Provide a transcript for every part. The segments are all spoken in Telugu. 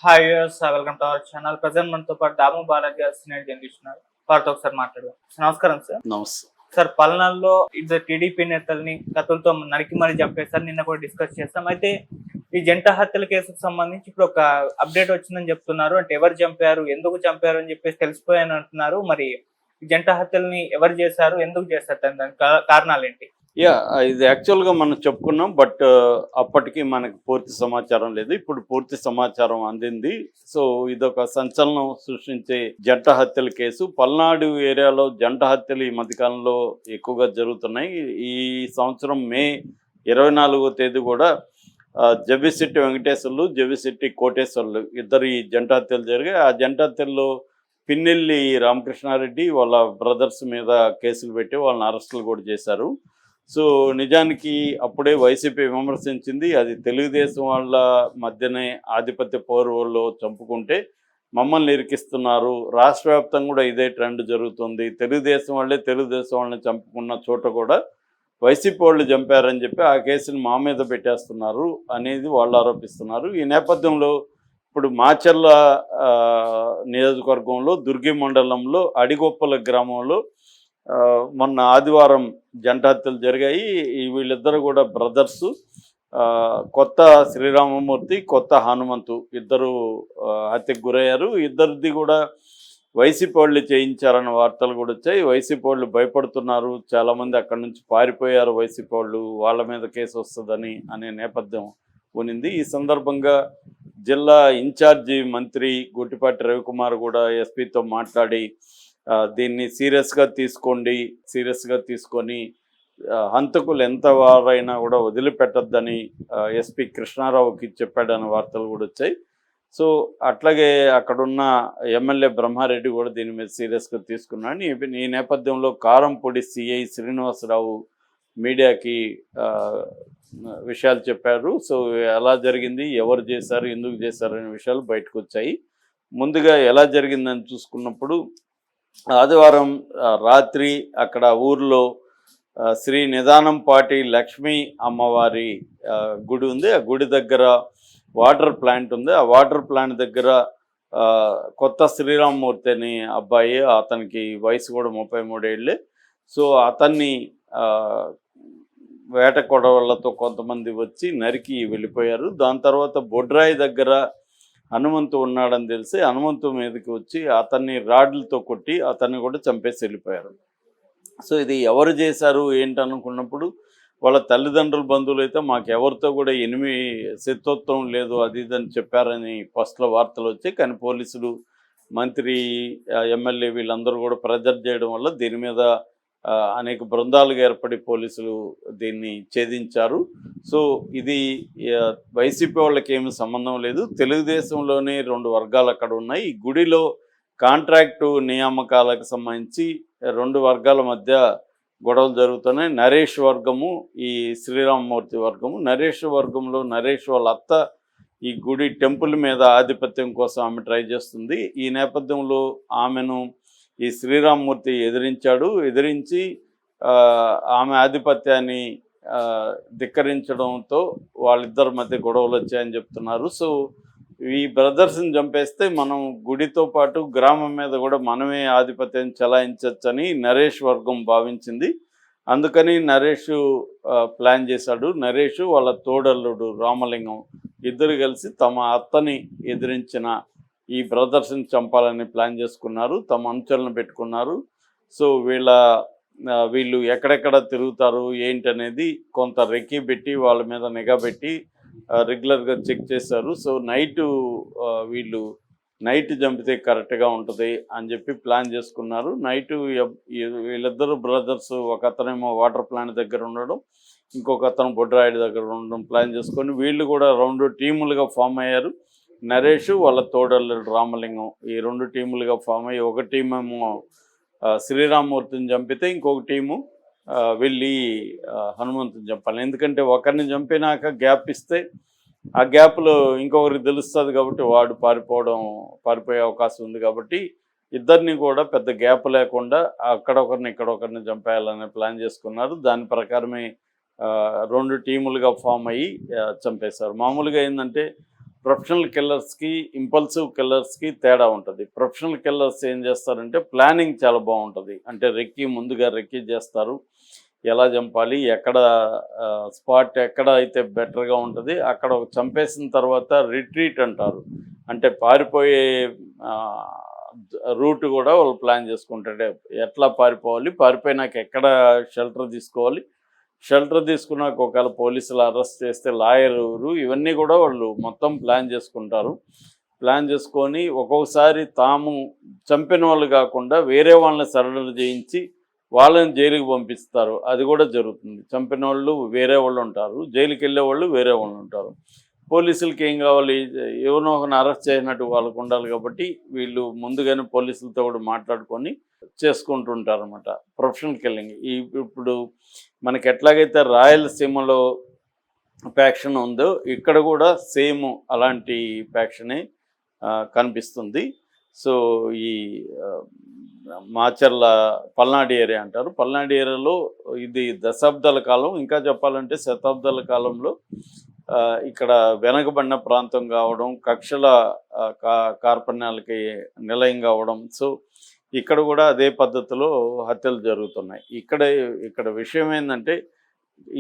Hi viewers, welcome to our channel. Present మనతో పాటు దాము బాలాజీ సీనియర్ జర్నలిస్ట్ ఉన్నారు. వారితో ఒకసారి మాట్లాడదాం. నమస్కారం సార్. నమస్తే. సార్, పల్నాడులో ఇద్దరు టీడీపీ నేతల్ని కత్తులతో నరికి మరీ చంపేశారు. నిన్న కూడా డిస్కస్ చేస్తాం. అయితే ఈ జంట హత్యల కేసుకు సంబంధించి ఇప్పుడు ఒక అప్డేట్ వచ్చిందని చెప్తున్నారు. అంటే ఎవరు చంపారు, ఎందుకు చంపారు అని చెప్పేసి తెలిసిపోయాని అంటున్నారు. మరి ఈ జంట హత్యల్ని ఎవరు చేశారు, ఎందుకు చేస్తారు, దాని కారణాలు ఏంటి? ఇది యాక్చువల్గా మనం చెప్పుకున్నాం. బట్ అప్పటికి మనకు పూర్తి సమాచారం లేదు. ఇప్పుడు పూర్తి సమాచారం అందింది. సో ఇదొక సంచలనం సృష్టించే జంట హత్యల కేసు. పల్నాడు ఏరియాలో జంట హత్యలు ఈ మధ్యకాలంలో ఎక్కువగా జరుగుతున్నాయి. ఈ సంవత్సరం మే 24వ తేదీ కూడా జవ్విశెట్టి వెంకటేశ్వర్లు, జవ్విశెట్టి కోటేశ్వర్లు ఇద్దరు ఈ జంట హత్యలు జరిగాయి. ఆ జంట హత్యల్లో పిన్నెల్లి రామకృష్ణారెడ్డి వాళ్ళ బ్రదర్స్ మీద కేసులు పెట్టి వాళ్ళని అరెస్టులు కూడా చేశారు. సో నిజానికి అప్పుడే వైసీపీ విమర్శించింది, అది తెలుగుదేశం వాళ్ళ మధ్యనే ఆధిపత్య పోరులో చంపుకుంటే మమ్మల్ని ఇరికిస్తున్నారు, రాష్ట్ర వ్యాప్తంగా కూడా ఇదే ట్రెండ్ జరుగుతుంది, తెలుగుదేశం వాళ్ళని చంపుకున్న చోట కూడా వైసీపీ వాళ్ళు చంపారని చెప్పి ఆ కేసుని మా మీద పెట్టేస్తున్నారు అనేది వాళ్ళు ఆరోపిస్తున్నారు. ఈ నేపథ్యంలో ఇప్పుడు మాచర్ల నియోజకవర్గంలో దుర్గి మండలంలో అడిగొప్పల గ్రామంలో మొన్న ఆదివారం జంట హత్యలు జరిగాయి. వీళ్ళిద్దరు కూడా బ్రదర్సు. కొత్త శ్రీరామమూర్తి, కొత్త హనుమంతు ఇద్దరు హత్యకు గురయ్యారు. ఇద్దరిది కూడా వైసీపీ వాళ్ళు చేయించారన్న వార్తలు కూడా వచ్చాయి. వైసీపీ వాళ్ళు భయపడుతున్నారు, చాలామంది అక్కడి నుంచి పారిపోయారు వైసీపీ వాళ్ళు, వాళ్ళ మీద కేసు వస్తుందని అనే నేపథ్యం ఉనింది. ఈ సందర్భంగా జిల్లా ఇన్ఛార్జి మంత్రి గొట్టిపాటి రవికుమార్ కూడా ఎస్పీతో మాట్లాడి దీన్ని సీరియస్గా తీసుకొని హంతకులు ఎంత వారైనా కూడా వదిలిపెట్టద్దని ఎస్పీ కృష్ణారావుకి చెప్పాడన్న వార్తలు కూడా వచ్చాయి. సో అట్లాగే అక్కడున్న ఎమ్మెల్యే బ్రహ్మారెడ్డి కూడా దీని మీద సీరియస్గా తీసుకున్నాడు. ఈ నేపథ్యంలో కారంపొడి సిఐ శ్రీనివాసరావు మీడియాకి విషయాలు చెప్పారు. సో ఎలా జరిగింది, ఎవరు చేశారు, ఎందుకు చేశారు అనే విషయాలు బయటకు వచ్చాయి. ముందుగా ఎలా జరిగిందని చూసుకున్నప్పుడు ఆదివారం రాత్రి అక్కడ ఊర్లో శ్రీ నిదానంపాటి లక్ష్మీ అమ్మవారి గుడి ఉంది. ఆ గుడి దగ్గర వాటర్ ప్లాంట్ ఉంది. ఆ వాటర్ ప్లాంట్ దగ్గర కొత్త శ్రీరామమూర్తి అని అబ్బాయి, అతనికి వయసు కూడా 33 ఏళ్ళే. సో అతన్ని వేట కొడవళ్లతో కొంతమంది వచ్చి నరికి వెళ్ళిపోయారు. దాని తర్వాత బొడ్రాయి దగ్గర హనుమంతు ఉన్నాడని తెలిసి హనుమంతు మీదకి వచ్చి అతన్ని రాడ్లతో కొట్టి అతన్ని కూడా చంపేసి వెళ్ళిపోయారు. సో ఇది ఎవరు చేశారు ఏంటనుకున్నప్పుడు వాళ్ళ తల్లిదండ్రుల బంధువులు అయితే మాకు ఎవరితో కూడా శత్రుత్వం లేదు అది ఇదని చెప్పారని ఫస్ట్లో వార్తలు వచ్చాయి. కానీ పోలీసులు, మంత్రి, ఎమ్మెల్యే వీళ్ళందరూ కూడా ప్రెజర్ చేయడం వల్ల దీని మీద అనేక బృందాలుగా ఏర్పడి పోలీసులు దీన్ని ఛేదించారు. సో ఇది వైసీపీ వాళ్ళకి ఏమి సంబంధం లేదు. తెలుగుదేశంలోనే 2 వర్గాలు అక్కడ ఉన్నాయి. ఈ గుడిలో కాంట్రాక్టు నియామకాలకు సంబంధించి 2 వర్గాల మధ్య గొడవలు జరుగుతున్నాయి. నరేష్ వర్గము, ఈ శ్రీరామమూర్తి వర్గము. నరేష్ వర్గంలో నరేష్ వాళ్ళ అత్త ఈ గుడి టెంపుల్ మీద ఆధిపత్యం కోసం ఆమె ట్రై చేస్తుంది. ఈ నేపథ్యంలో ఆమెను ఈ శ్రీరామమూర్తి ఎదిరించి ఆమె ఆధిపత్యాన్ని ధిక్కరించడంతో వాళ్ళిద్దరి మధ్య గొడవలు వచ్చాయని చెప్తున్నారు. సో ఈ బ్రదర్స్ని చంపేస్తే మనం గుడితో పాటు గ్రామం మీద కూడా మనమే ఆధిపత్యం చెలాయించవచ్చని నరేష్ వర్గం భావించింది. అందుకని నరేష్ ప్లాన్ చేశాడు. నరేష్ వాళ్ళ తోడల్లుడు రామలింగం ఇద్దరు కలిసి తమ అత్తని ఎదిరించిన ఈ బ్రదర్స్ని చంపాలని ప్లాన్ చేసుకున్నారు. తమ అనుచరులను పెట్టుకున్నారు. సో వీళ్ళు ఎక్కడెక్కడ తిరుగుతారు ఏంటనేది కొంత రెక్కి పెట్టి వాళ్ళ మీద నిఘా పెట్టి రెగ్యులర్గా చెక్ చేశారు. సో వీళ్ళు నైట్ చంపితే కరెక్ట్గా ఉంటుంది అని చెప్పి ప్లాన్ చేసుకున్నారు. వీళ్ళిద్దరు బ్రదర్స్, ఒక అతనేమో వాటర్ ప్లాంట్ దగ్గర ఉండడం, ఇంకొక అతను బొడ్రాయిడ్ దగ్గర ఉండడం ప్లాన్ చేసుకొని వీళ్ళు కూడా 2 టీములుగా ఫామ్ అయ్యారు. నరేష్ వాళ్ళ తోడల్లుడు రామలింగం ఈ 2 టీములుగా ఫామ్ అయ్యి ఒక టీమేమో శ్రీరామమూర్తిని చంపితే ఇంకొక టీము వెళ్ళి హనుమంతుని చంపాలి. ఎందుకంటే ఒకరిని చంపినాక గ్యాప్ ఇస్తే ఆ గ్యాప్లో ఇంకొకరికి తెలుస్తుంది కాబట్టి వాడు పారిపోయే అవకాశం ఉంది. కాబట్టి ఇద్దరిని కూడా పెద్ద గ్యాప్ లేకుండా ఇక్కడొకరిని చంపేయాలనే ప్లాన్ చేసుకున్నారు. దాని ప్రకారమే 2 టీములుగా ఫామ్ అయ్యి చంపేశారు. మామూలుగా ఏంటంటే ప్రొఫెషనల్ కిల్లర్స్కి ఇంపల్సివ్ కిల్లర్స్కి తేడా ఉంటుంది. ప్రొఫెషనల్ కిల్లర్స్ ఏం చేస్తారంటే ప్లానింగ్ చాలా బాగుంటుంది. అంటే ముందుగా రెక్కి చేస్తారు, ఎలా చంపాలి, ఎక్కడ స్పాట్ ఎక్కడ అయితే బెటర్గా ఉంటుంది అక్కడ చంపేసిన తర్వాత రిట్రీట్ అంటారు. అంటే పారిపోయే రూట్ కూడా వాళ్ళు ప్లాన్ చేసుకుంటారు. ఎట్లా పారిపోవాలి, పారిపోయినాక ఎక్కడ షెల్టర్ తీసుకోవాలి, షెల్టర్ తీసుకున్నాక ఒకవేళ పోలీసులు అరెస్ట్ చేస్తే లాయర్ ఎవరు, ఇవన్నీ కూడా వాళ్ళు మొత్తం ప్లాన్ చేసుకుంటారు. ప్లాన్ చేసుకొని ఒక్కొక్కసారి తాము చంపిన వాళ్ళు కాకుండా వేరే వాళ్ళని సరెండర్ చేయించి వాళ్ళని జైలుకి పంపిస్తారు. అది కూడా జరుగుతుంది. చంపిన వాళ్ళు వేరే వాళ్ళు ఉంటారు, జైలుకి వెళ్ళే వాళ్ళు వేరే వాళ్ళు ఉంటారు. పోలీసులకి ఏం కావాలి, ఎవరినో ఒకరిని అరెస్ట్ చేసినట్టు వాళ్ళకు ఉండాలి కాబట్టి వీళ్ళు ముందుగానే పోలీసులతో కూడా మాట్లాడుకొని చేసుకుంటుంటారు అనమాట ప్రొఫెషనల్ కిల్లింగ్. ఇప్పుడు మనకి ఎట్లాగైతే రాయలసీమలో ఫ్యాక్షన్ ఉందో ఇక్కడ కూడా సేమ్ అలాంటి ఫ్యాక్షనే కనిపిస్తుంది. సో ఈ మాచర్ల పల్నాడు ఏరియా అంటారు. పల్నాడు ఏరియాలో ఇది దశాబ్దాల కాలం, ఇంకా చెప్పాలంటే శతాబ్దాల కాలంలో ఇక్కడ వెనకబడిన ప్రాంతం కావడం, కక్షల కార్పణ్యాలకి నిలయం కావడం. సో ఇక్కడ కూడా అదే పద్ధతిలో హత్యలు జరుగుతున్నాయి. ఇక్కడ విషయం ఏంటంటే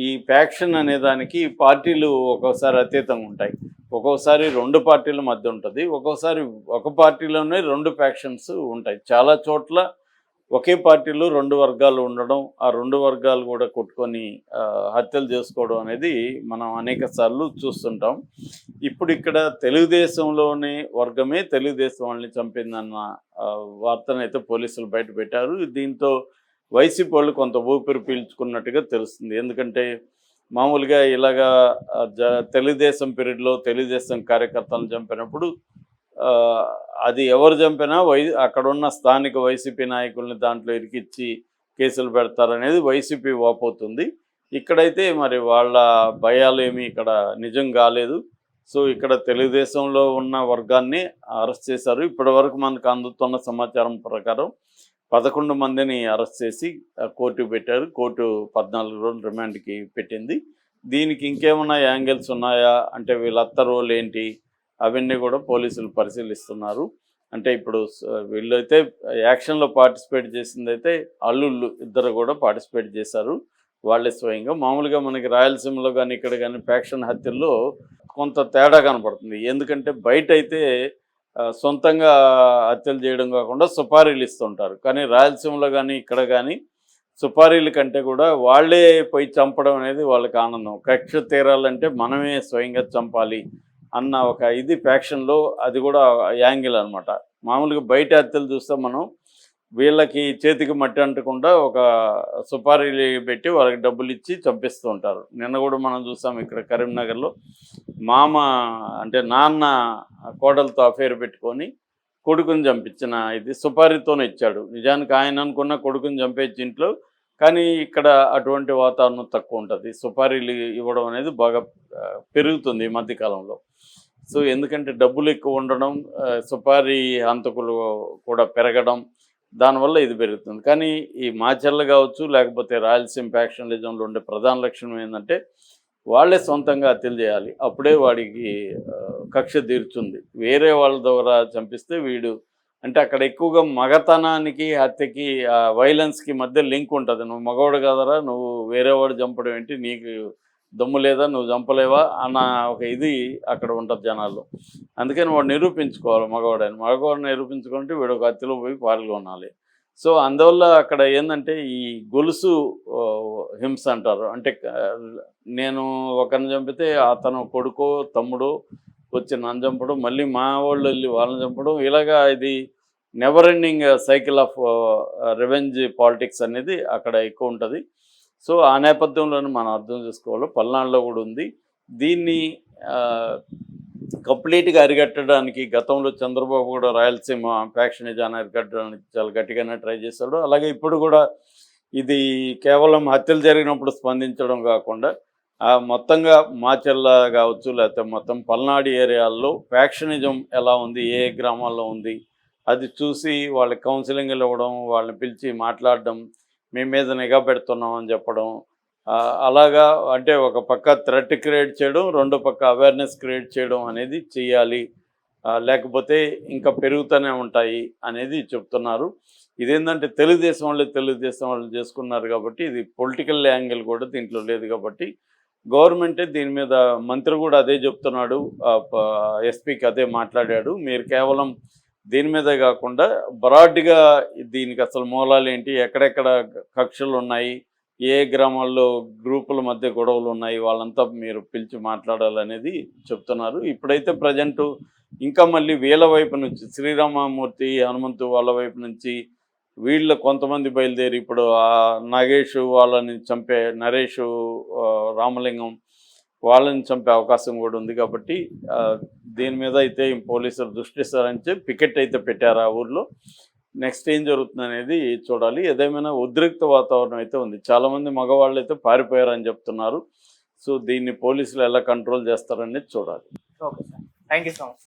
ఈ ఫ్యాక్షన్ అనే దానికి పార్టీలు ఒక్కోసారి అతీతంగా ఉంటాయి, ఒక్కోసారి రెండు పార్టీల మధ్య ఉంటుంది, ఒక్కోసారి ఒక పార్టీలోనే రెండు ఫ్యాక్షన్స్ ఉంటాయి. చాలా చోట్ల ఒకే పార్టీలో రెండు వర్గాలు ఉండడం, ఆ రెండు వర్గాలు కూడా కొట్టుకొని హత్యలు చేసుకోవడం అనేది మనం అనేక సార్లు చూస్తుంటాం. ఇప్పుడు ఇక్కడ తెలుగుదేశంలోని వర్గమే తెలుగుదేశం వాళ్ళని చంపిందన్న వార్తనైతే పోలీసులు బయట పెట్టారు. దీంతో వైసీపీ వాళ్ళు కొంత ఊపిరి పీల్చుకున్నట్టుగా తెలుస్తుంది. ఎందుకంటే మామూలుగా ఇలాగా తెలుగుదేశం పీరియడ్లో తెలుగుదేశం కార్యకర్తలను చంపినప్పుడు అది ఎవరు చంపినా అక్కడున్న స్థానిక వైసీపీ నాయకుల్ని దాంట్లో ఇరికిచ్చి కేసులు పెడతారనేది వైసీపీ వాపోతుంది. ఇక్కడైతే మరి వాళ్ళ భయాలు ఏమీ ఇక్కడ నిజం కాలేదు. సో ఇక్కడ తెలుగుదేశంలో ఉన్న వర్గాన్ని అరెస్ట్ చేశారు. ఇప్పటి వరకు మనకు అందుతున్న సమాచారం ప్రకారం 11 మందిని అరెస్ట్ చేసి కోర్టుకు పెట్టారు. కోర్టు 14 రోజులు రిమాండ్కి పెట్టింది. దీనికి ఇంకేమైనా యాంగిల్స్ ఉన్నాయా అంటే వీళ్ళ అత్త రోల్ ఏంటి అవన్నీ కూడా పోలీసులు పరిశీలిస్తున్నారు. అంటే ఇప్పుడు వీళ్ళైతే యాక్షన్లో పార్టిసిపేట్ చేసిందైతే అల్లుళ్ళు ఇద్దరు కూడా పార్టిసిపేట్ చేశారు వాళ్ళే స్వయంగా. మామూలుగా మనకి రాయలసీమలో కానీ ఇక్కడ కానీ ఫ్యాక్షన్ హత్యల్లో కొంత తేడా కనపడుతుంది. ఎందుకంటే బయట అయితే సొంతంగా హత్యలు చేయడం కాకుండా సుపారీలు ఇస్తుంటారు, కానీ రాయలసీమలో కానీ ఇక్కడ కానీ సుపారీల కంటే కూడా వాళ్ళే పోయి చంపడం అనేది వాళ్ళకి ఆనందం. కక్ష తీరాలంటే మనమే స్వయంగా చంపాలి అన్న ఒక ఇది ఫ్యాక్షన్లో అది కూడా యాంగిల్ అనమాట. మామూలుగా బయట హత్యలు చూస్తే మనం వీళ్ళకి చేతికి మట్టి అంటకుండా ఒక సుపారీలు పెట్టి వాళ్ళకి డబ్బులు ఇచ్చి చంపిస్తూ ఉంటారు. నిన్న కూడా మనం చూసాం ఇక్కడ కరీంనగర్లో మామ అంటే నాన్న కోడలతో అఫేర్ పెట్టుకొని కొడుకుని చంపించిన ఇది సుపారీతోనే ఇచ్చాడు. నిజానికి ఆయన అనుకున్న కొడుకుని చంపేసి ఇంట్లో, కానీ ఇక్కడ అటువంటి వాతావరణం తక్కువ ఉంటుంది. సుపారీలు ఇవ్వడం అనేది బాగా పెరుగుతుంది ఈ మధ్యకాలంలో. సో ఎందుకంటే డబ్బులు ఎక్కువ ఉండడం, సుపారీ హంతకులు కూడా పెరగడం, దానివల్ల ఇది పెరుగుతుంది. కానీ ఈ మాచర్లు కావచ్చు లేకపోతే రాయలసీమ ఫ్యాక్షనలిజంలో ఉండే ప్రధాన లక్షణం ఏంటంటే వాళ్ళే సొంతంగా హత్యలు చేయాలి, అప్పుడే వాడికి కక్ష తీర్చుంది. వేరే వాళ్ళ ద్వారా చంపిస్తే వీడు అంటే అక్కడ ఎక్కువగా మగతనానికి హత్యకి వైలెన్స్కి మధ్య లింక్ ఉంటుంది. నువ్వు మగవాడు కాదరా, నువ్వు వేరేవాడు చంపడం ఏంటి, నీకు దమ్ము లేదా, నువ్వు చంపలేవా అన్న ఒక ఇది అక్కడ ఉంటుంది జనాల్లో. అందుకని వాడు నిరూపించుకోవాలి మగవాడిని నిరూపించుకుంటే వీడు ఒక హత్యలో పోయి పాల్గొనాలి. సో అందువల్ల అక్కడ ఏంటంటే ఈ గొలుసు హింస అంటారు. అంటే నేను ఒకరిని చంపితే అతను కొడుకో తమ్ముడు వచ్చి నన్ను చంపడం, మళ్ళీ మా వాళ్ళు వెళ్ళి వాళ్ళని చంపడం, ఇలాగా ఇది never ending cycle of revenge politics అనేది అక్కడ ఎక్కువ ఉంటుంది. సో ఆ నేపథ్యంలోనే మనం అర్థం చేసుకోవాలి, పల్నాడులో కూడా ఉంది. దీన్ని కంప్లీట్గా అరికట్టడానికి గతంలో చంద్రబాబు కూడా రాయలసీమ ఫ్యాక్షనిజాన్ని అరికట్టడానికి చాలా గట్టిగానే ట్రై చేశాడు. అలాగే ఇప్పుడు కూడా ఇది కేవలం హత్యలు జరిగినప్పుడు స్పందించడం కాకుండా మొత్తంగా మాచర్ల కావచ్చు లేకపోతే మొత్తం పల్నాడు ఏరియాల్లో ఫ్యాక్షనిజం ఎలా ఉంది, ఏ గ్రామాల్లో ఉంది అది చూసి వాళ్ళకి కౌన్సిలింగ్లు ఇవ్వడం, వాళ్ళని పిలిచి మాట్లాడడం, మీ మీద నిఘా పెడుతున్నాం అని చెప్పడం, అలాగా అంటే ఒక పక్క థ్రెట్ క్రియేట్ చేయడం, రెండో పక్క అవేర్నెస్ క్రియేట్ చేయడం అనేది చేయాలి. లేకపోతే ఇంకా పెరుగుతూనే ఉంటాయి అనేది చెప్తున్నారు. ఇదేంటంటే తెలుగుదేశం వాళ్ళు చేసుకున్నారు కాబట్టి ఇది పొలిటికల్ యాంగిల్ కూడా దీంట్లో లేదు కాబట్టి గవర్నమెంటే దీని మీద మంత్రి కూడా అదే చెప్తున్నాడు. ఎస్పీకి అదే మాట్లాడాడు. మీరు కేవలం దీని మీదే కాకుండా బ్రాడ్గా దీనికి అసలు మూలాలు ఏంటి, ఎక్కడెక్కడ కక్షలు ఉన్నాయి, ఏ గ్రామాల్లో గ్రూపుల మధ్య గొడవలు ఉన్నాయి, వాళ్ళంతా మీరు పిలిచి మాట్లాడాలనేది చెప్తున్నారు. ఇప్పుడైతే ప్రజెంటు ఇంకా మళ్ళీ వీళ్ళ వైపు నుంచి శ్రీరామమూర్తి, హనుమంతు వాళ్ళ వైపు నుంచి వీళ్ళు కొంతమంది బయలుదేరి ఇప్పుడు నాగేష్ వాళ్ళని చంపే నరేష్, రామలింగం వాళ్ళని చంపే అవకాశం కూడా ఉంది కాబట్టి దీని మీద అయితే పోలీసులు దృష్టి సారించి పికెట్ అయితే పెట్టారు ఆ ఊర్లో. నెక్స్ట్ ఏం జరుగుతుంది అనేది చూడాలి. ఏదేమైనా ఉద్రిక్త వాతావరణం అయితే ఉంది. చాలామంది మగవాళ్ళు అయితే పారిపోయారని చెప్తున్నారు. సో దీన్ని పోలీసులు ఎలా కంట్రోల్ చేస్తారనేది చూడాలి. Okay sir, thank you so much.